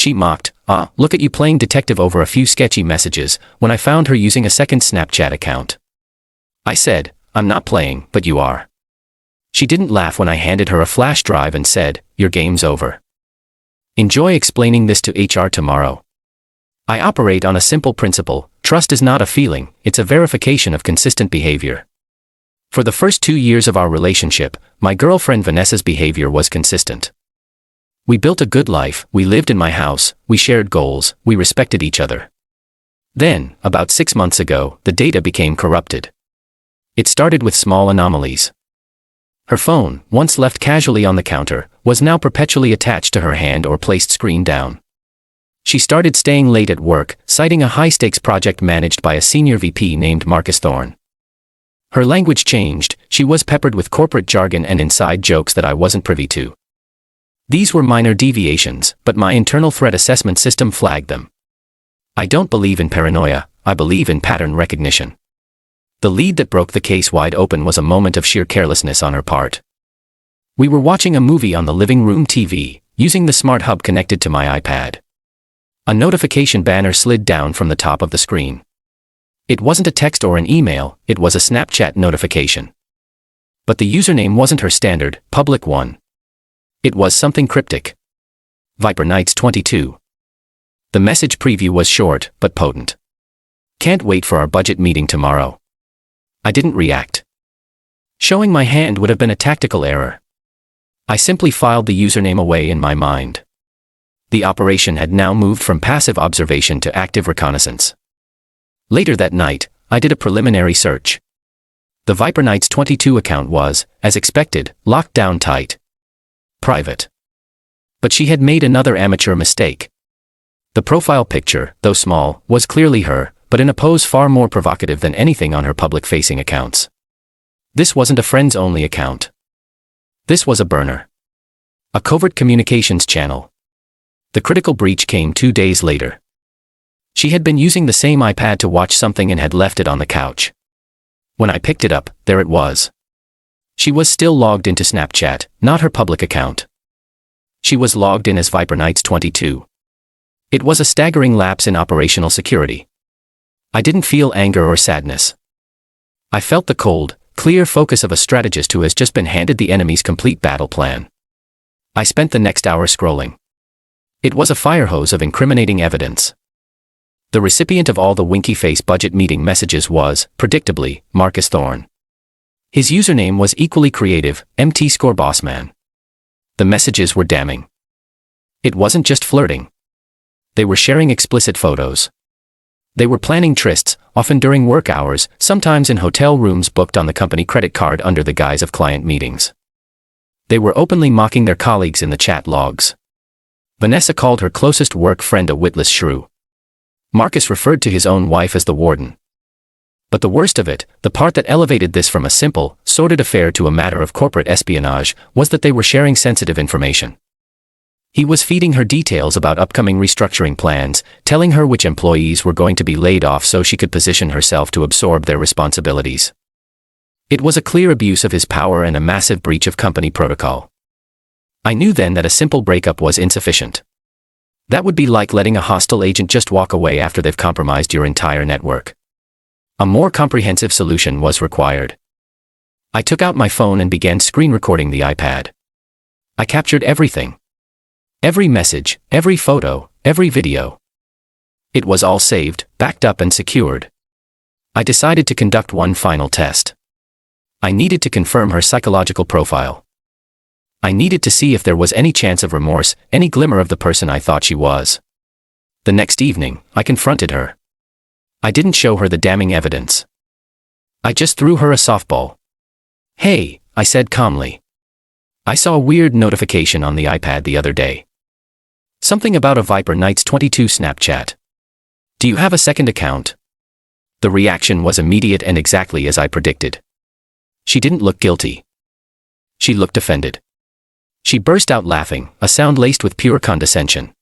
She mocked, look at you playing detective over a few sketchy messages, when I found her using a second Snapchat account. I said, I'm not playing, but you are. She didn't laugh when I handed her a flash drive and said, your game's over. Enjoy explaining this to HR tomorrow. I operate on a simple principle: trust is not a feeling, it's a verification of consistent behavior. For the first 2 years of our relationship, my girlfriend Vanessa's behavior was consistent. We built a good life, we lived in my house, we shared goals, we respected each other. Then, about 6 months ago, the data became corrupted. It started with small anomalies. Her phone, once left casually on the counter, was now perpetually attached to her hand or placed screen down. She started staying late at work, citing a high-stakes project managed by a senior VP named Marcus Thorne. Her language changed, she was peppered with corporate jargon and inside jokes that I wasn't privy to. These were minor deviations, but my internal threat assessment system flagged them. I don't believe in paranoia, I believe in pattern recognition. The lead that broke the case wide open was a moment of sheer carelessness on her part. We were watching a movie on the living room TV, using the smart hub connected to my iPad. A notification banner slid down from the top of the screen. It wasn't a text or an email, it was a Snapchat notification. But the username wasn't her standard, public one. It was something cryptic. Viper Nights 22. The message preview was short, but potent. Can't wait for our budget meeting tomorrow. I didn't react. Showing my hand would have been a tactical error. I simply filed the username away in my mind. The operation had now moved from passive observation to active reconnaissance. Later that night, I did a preliminary search. The Viper Nights 22 account was, as expected, locked down tight. Private. But she had made another amateur mistake. The profile picture, though small, was clearly her, but in a pose far more provocative than anything on her public-facing accounts. This wasn't a friends-only account. This was a burner. A covert communications channel. The critical breach came 2 days later. She had been using the same iPad to watch something and had left it on the couch. When I picked it up, there it was. She was still logged into Snapchat, not her public account. She was logged in as Viper Nights 22. It was a staggering lapse in operational security. I didn't feel anger or sadness. I felt the cold, clear focus of a strategist who has just been handed the enemy's complete battle plan. I spent the next hour scrolling. It was a fire hose of incriminating evidence. The recipient of all the winky face budget meeting messages was, predictably, Marcus Thorne. His username was equally creative, MT_Bossman. The messages were damning. It wasn't just flirting. They were sharing explicit photos. They were planning trysts, often during work hours, sometimes in hotel rooms booked on the company credit card under the guise of client meetings. They were openly mocking their colleagues in the chat logs. Vanessa called her closest work friend a witless shrew. Marcus referred to his own wife as the warden. But the worst of it, the part that elevated this from a simple, sordid affair to a matter of corporate espionage, was that they were sharing sensitive information. He was feeding her details about upcoming restructuring plans, telling her which employees were going to be laid off so she could position herself to absorb their responsibilities. It was a clear abuse of his power and a massive breach of company protocol. I knew then that a simple breakup was insufficient. That would be like letting a hostile agent just walk away after they've compromised your entire network. A more comprehensive solution was required. I took out my phone and began screen recording the iPad. I captured everything. Every message, every photo, every video. It was all saved, backed up and secured. I decided to conduct one final test. I needed to confirm her psychological profile. I needed to see if there was any chance of remorse, any glimmer of the person I thought she was. The next evening, I confronted her. I didn't show her the damning evidence. I just threw her a softball. Hey, I said calmly. I saw a weird notification on the iPad the other day. Something about a Viper Nights 22 Snapchat. Do you have a second account? The reaction was immediate and exactly as I predicted. She didn't look guilty. She looked offended. She burst out laughing, a sound laced with pure condescension.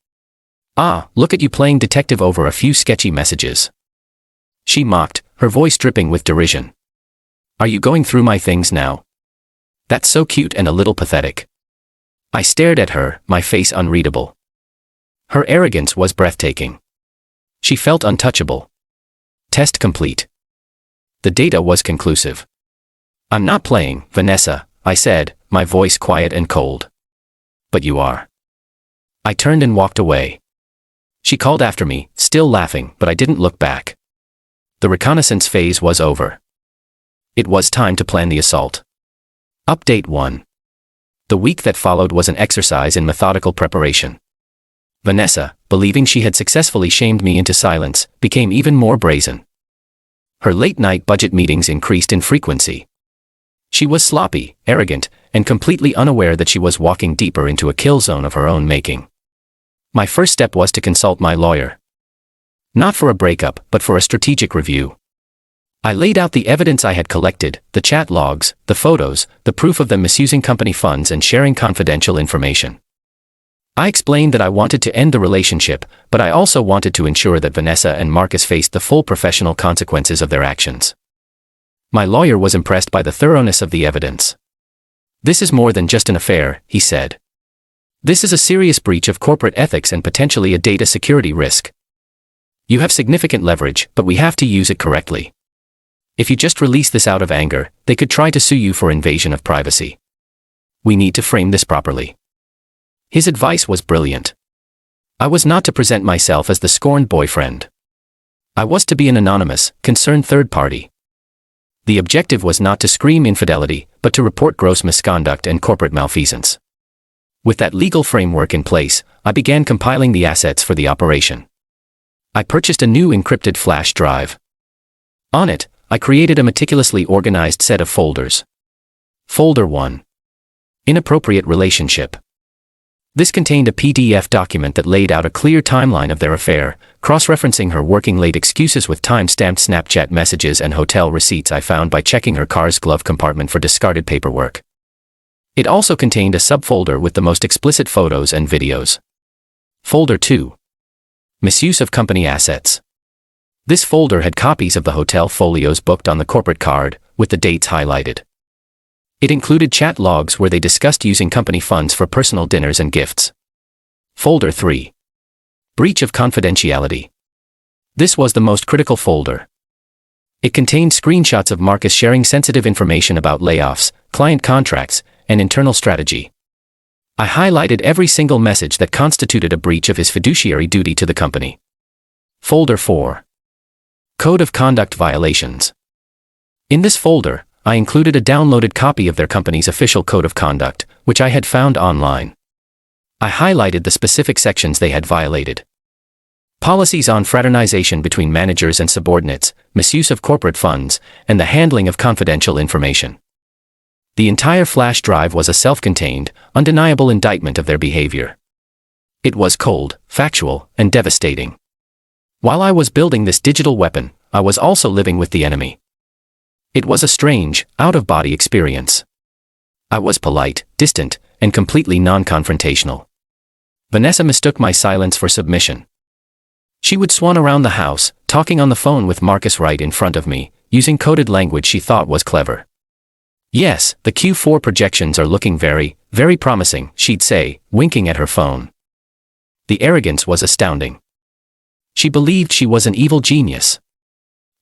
Look at you playing detective over a few sketchy messages. She mocked, her voice dripping with derision. Are you going through my things now? That's so cute and a little pathetic. I stared at her, my face unreadable. Her arrogance was breathtaking. She felt untouchable. Test complete. The data was conclusive. I'm not playing, Vanessa, I said, my voice quiet and cold. But you are. I turned and walked away. She called after me, still laughing, but I didn't look back. The reconnaissance phase was over. It was time to plan the assault. Update 1. The week that followed was an exercise in methodical preparation. Vanessa, believing she had successfully shamed me into silence, became even more brazen. Her late-night budget meetings increased in frequency. She was sloppy, arrogant, and completely unaware that she was walking deeper into a kill zone of her own making. My first step was to consult my lawyer. Not for a breakup, but for a strategic review. I laid out the evidence I had collected, the chat logs, the photos, the proof of them misusing company funds and sharing confidential information. I explained that I wanted to end the relationship, but I also wanted to ensure that Vanessa and Marcus faced the full professional consequences of their actions. My lawyer was impressed by the thoroughness of the evidence. This is more than just an affair, he said. This is a serious breach of corporate ethics and potentially a data security risk. You have significant leverage, but we have to use it correctly. If you just release this out of anger, they could try to sue you for invasion of privacy. We need to frame this properly. His advice was brilliant. I was not to present myself as the scorned boyfriend. I was to be an anonymous, concerned third party. The objective was not to scream infidelity, but to report gross misconduct and corporate malfeasance. With that legal framework in place, I began compiling the assets for the operation. I purchased a new encrypted flash drive. On it, I created a meticulously organized set of folders. Folder 1. Inappropriate relationship. This contained a PDF document that laid out a clear timeline of their affair, cross-referencing her working late excuses with time-stamped Snapchat messages and hotel receipts I found by checking her car's glove compartment for discarded paperwork. It also contained a subfolder with the most explicit photos and videos. Folder 2. Misuse of company assets. This folder had copies of the hotel folios booked on the corporate card, with the dates highlighted. It included chat logs where they discussed using company funds for personal dinners and gifts. Folder 3. Breach of confidentiality. This was the most critical folder. It contained screenshots of Marcus sharing sensitive information about layoffs, client contracts, and internal strategy. I highlighted every single message that constituted a breach of his fiduciary duty to the company. Folder 4. Code of conduct violations. In this folder, I included a downloaded copy of their company's official code of conduct, which I had found online. I highlighted the specific sections they had violated. Policies on fraternization between managers and subordinates, misuse of corporate funds, and the handling of confidential information. The entire flash drive was a self-contained, undeniable indictment of their behavior. It was cold, factual, and devastating. While I was building this digital weapon, I was also living with the enemy. It was a strange, out-of-body experience. I was polite, distant, and completely non-confrontational. Vanessa mistook my silence for submission. She would swan around the house, talking on the phone with Marcus right in front of me, using coded language she thought was clever. Yes, the Q4 projections are looking very, very promising, she'd say, winking at her phone. The arrogance was astounding. She believed she was an evil genius.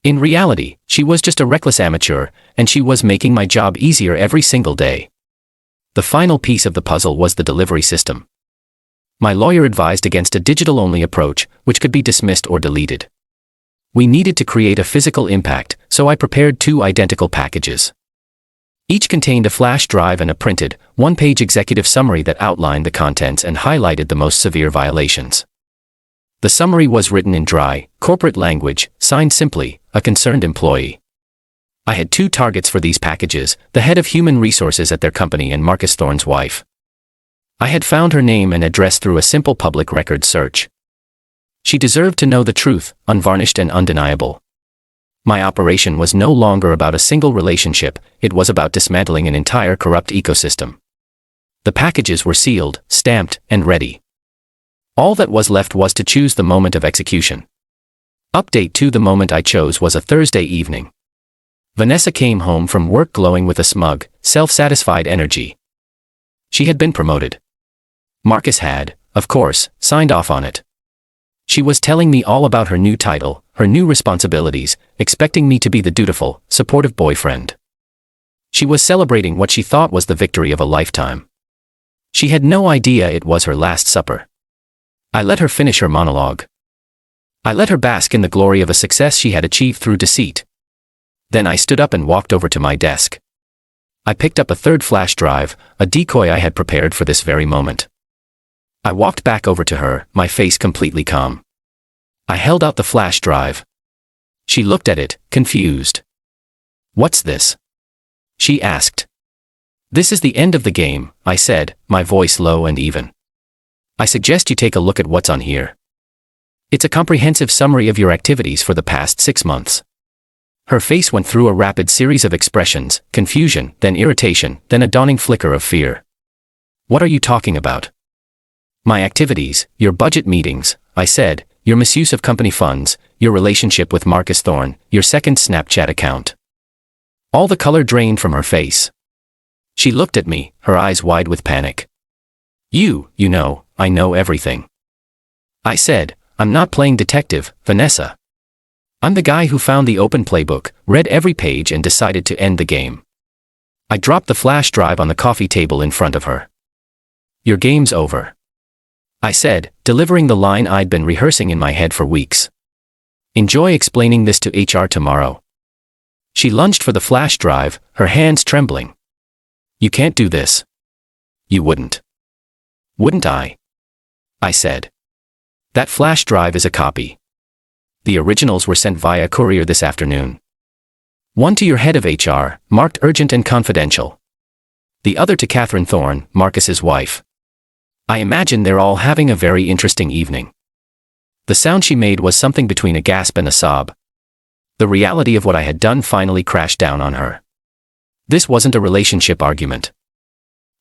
In reality, she was just a reckless amateur, and she was making my job easier every single day. The final piece of the puzzle was the delivery system. My lawyer advised against a digital-only approach, which could be dismissed or deleted. We needed to create a physical impact, so I prepared 2 identical packages. Each contained a flash drive and a printed, 1-page executive summary that outlined the contents and highlighted the most severe violations. The summary was written in dry, corporate language, signed simply, a concerned employee. I had 2 targets for these packages, the head of human resources at their company and Marcus Thorne's wife. I had found her name and address through a simple public record search. She deserved to know the truth, unvarnished and undeniable. My operation was no longer about a single relationship, it was about dismantling an entire corrupt ecosystem. The packages were sealed, stamped, and ready. All that was left was to choose the moment of execution. Update 2. The moment I chose was a Thursday evening. Vanessa came home from work glowing with a smug, self-satisfied energy. She had been promoted. Marcus had, of course, signed off on it. She was telling me all about her new title, her new responsibilities, expecting me to be the dutiful, supportive boyfriend. She was celebrating what she thought was the victory of a lifetime. She had no idea it was her last supper. I let her finish her monologue. I let her bask in the glory of a success she had achieved through deceit. Then I stood up and walked over to my desk. I picked up a third flash drive, a decoy I had prepared for this very moment. I walked back over to her, my face completely calm. I held out the flash drive. She looked at it, confused. "What's this?" she asked. "This is the end of the game," I said, my voice low and even. "I suggest you take a look at what's on here. It's a comprehensive summary of your activities for the past 6 months." Her face went through a rapid series of expressions, confusion, then irritation, then a dawning flicker of fear. "What are you talking about?" "My activities, your budget meetings," I said, "your misuse of company funds, your relationship with Marcus Thorne, your second Snapchat account." All the color drained from her face. She looked at me, her eyes wide with panic. You know, I know everything." I said, "I'm not playing detective, Vanessa. I'm the guy who found the open playbook, read every page and decided to end the game." I dropped the flash drive on the coffee table in front of her. "Your game's over," I said, delivering the line I'd been rehearsing in my head for weeks. "Enjoy explaining this to HR tomorrow." She lunged for the flash drive, her hands trembling. "You can't do this." "You wouldn't." "Wouldn't I?" I said. "That flash drive is a copy. The originals were sent via courier this afternoon. One to your head of HR, marked urgent and confidential. The other to Catherine Thorne, Marcus's wife. I imagine they're all having a very interesting evening." The sound she made was something between a gasp and a sob. The reality of what I had done finally crashed down on her. This wasn't a relationship argument.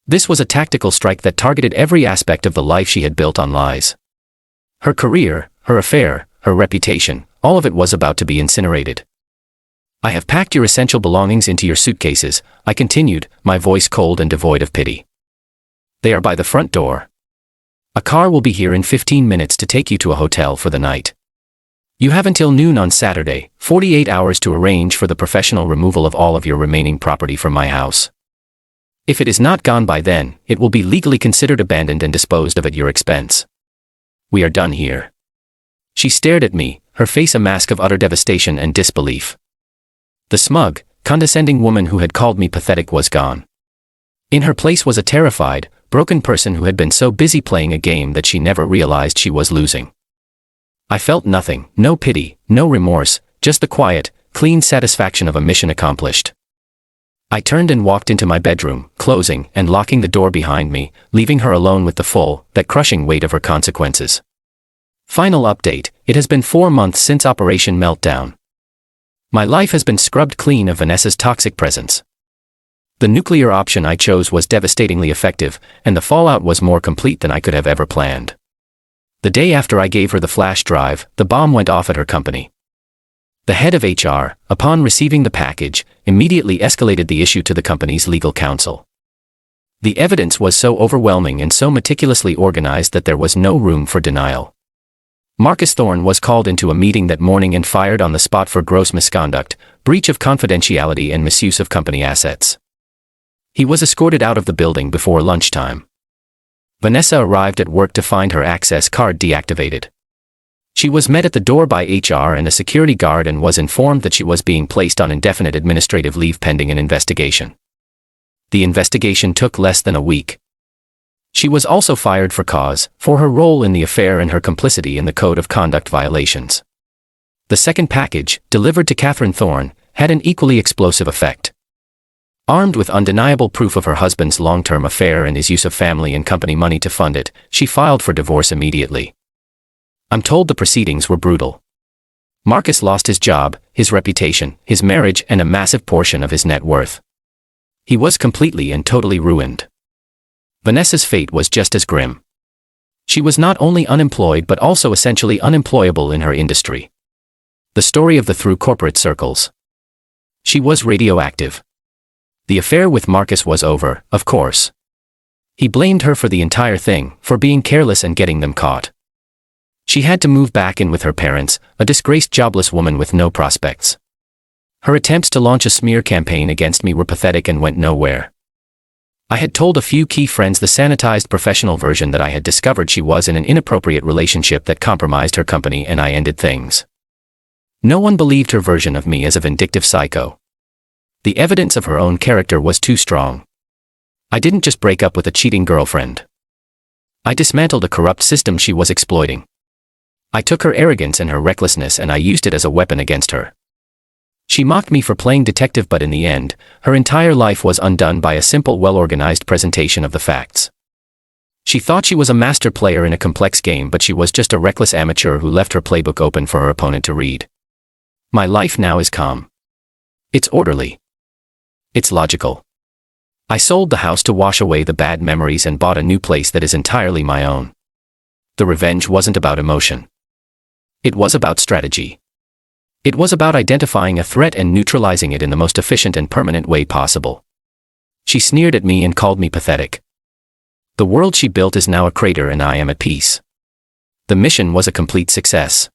This was a tactical strike that targeted every aspect of the life she had built on lies. Her career, her affair, her reputation, all of it was about to be incinerated. "I have packed your essential belongings into your suitcases," I continued, my voice cold and devoid of pity. "They are by the front door. A car will be here in 15 minutes to take you to a hotel for the night. You have until noon on Saturday, 48 hours to arrange for the professional removal of all of your remaining property from my house. If it is not gone by then, it will be legally considered abandoned and disposed of at your expense. We are done here." She stared at me, her face a mask of utter devastation and disbelief. The smug, condescending woman who had called me pathetic was gone. In her place was a terrified, broken person who had been so busy playing a game that she never realized she was losing. I felt nothing, no pity, no remorse, just the quiet, clean satisfaction of a mission accomplished. I turned and walked into my bedroom, closing and locking the door behind me, leaving her alone with the full, that crushing weight of her consequences. Final update: it has been 4 months since Operation Meltdown. My life has been scrubbed clean of Vanessa's toxic presence. The nuclear option I chose was devastatingly effective, and the fallout was more complete than I could have ever planned. The day after I gave her the flash drive, the bomb went off at her company. The head of HR, upon receiving the package, immediately escalated the issue to the company's legal counsel. The evidence was so overwhelming and so meticulously organized that there was no room for denial. Marcus Thorne was called into a meeting that morning and fired on the spot for gross misconduct, breach of confidentiality and misuse of company assets. He was escorted out of the building before lunchtime. Vanessa arrived at work to find her access card deactivated. She was met at the door by HR and a security guard and was informed that she was being placed on indefinite administrative leave pending an investigation. The investigation took less than a week. She was also fired for cause, for her role in the affair and her complicity in the code of conduct violations. The second package, delivered to Catherine Thorne, had an equally explosive effect. Armed with undeniable proof of her husband's long-term affair and his use of family and company money to fund it, she filed for divorce immediately. I'm told the proceedings were brutal. Marcus lost his job, his reputation, his marriage, and a massive portion of his net worth. He was completely and totally ruined. Vanessa's fate was just as grim. She was not only unemployed but also essentially unemployable in her industry. The story of the through corporate circles. She was radioactive. The affair with Marcus was over, of course. He blamed her for the entire thing, for being careless and getting them caught. She had to move back in with her parents, a disgraced jobless woman with no prospects. Her attempts to launch a smear campaign against me were pathetic and went nowhere. I had told a few key friends the sanitized professional version that I had discovered she was in an inappropriate relationship that compromised her company, and I ended things. No one believed her version of me as a vindictive psycho. The evidence of her own character was too strong. I didn't just break up with a cheating girlfriend. I dismantled a corrupt system she was exploiting. I took her arrogance and her recklessness and I used it as a weapon against her. She mocked me for playing detective, but in the end, her entire life was undone by a simple, well-organized presentation of the facts. She thought she was a master player in a complex game, but she was just a reckless amateur who left her playbook open for her opponent to read. My life now is calm. It's orderly. It's logical. I sold the house to wash away the bad memories and bought a new place that is entirely my own. The revenge wasn't about emotion. It was about strategy. It was about identifying a threat and neutralizing it in the most efficient and permanent way possible. She sneered at me and called me pathetic. The world she built is now a crater and I am at peace. The mission was a complete success.